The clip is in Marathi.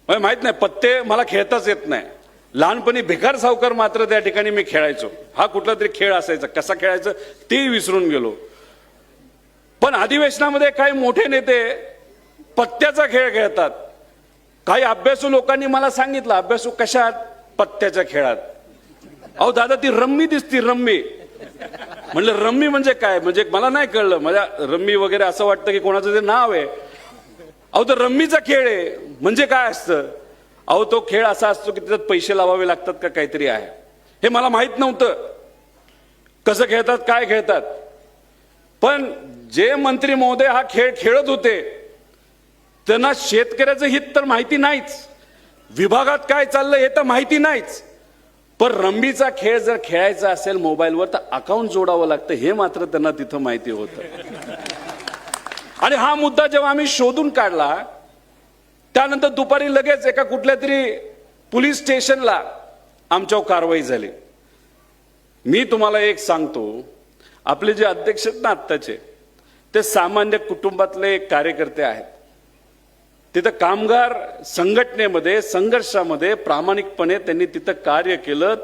मला माहित नाही, पत्ते मला खेळताच येत नाही. लहानपणी भिकार सावकार मात्र त्या ठिकाणी मी खेळायचो. हा कुठला तरी खेळ असायचा, कसा खेळायचं ते विसरून गेलो. पण अधिवेशनामध्ये काही मोठे नेते पत्त्याचा खेळ खेळतात. काही अभ्यासू लोकांनी मला सांगितलं, अभ्यासू कशात? पत्त्याच्या खेळात. अहो दादा, ती रम्मी दिसती, रम्मी. म्हणलं रम्मी म्हणजे काय? म्हणजे मला नाही कळलं. माझ्या रम्मी वगैरे असं वाटतं की कोणाचं ते नाव आहे. अहो तो रम्मीचा खेळ आहे म्हणजे काय असतं? अहो तो खेळ असा असतो की त्याच्यात पैसे लावावे लागतात का काहीतरी आहे. हे मला माहित नव्हतं कसं खेळतात, काय खेळतात. पण जे मंत्री महोदय हा खेळ खेळत होते त्यांना शेतकऱ्याचं हित तर माहिती नाहीच, विभागात काय चाललंय हे तर माहिती नाहीच. पण रम्मीचा खेळ जर खेळायचा असेल मोबाईलवर तर अकाउंट जोडावं लागतं हे मात्र त्यांना तिथं माहिती होतं. आणि हा मुद्दा जेव्हा आम्ही शोधून काढला त्यानंतर दुपारी लगेच एका कुठल्या तरी पोलीस स्टेशनला आमच्यावर कारवाई झाली. मी तुम्हाला एक सांगतो, आपले जे अध्यक्ष आहेत ना आत्ताचे, ते सामान्य कुटुंबातले कार्यकर्ते आहेत. तिथं कामगार संघटनेमध्ये संघर्षामध्ये प्रामाणिकपणे त्यांनी तिथं कार्य केलं.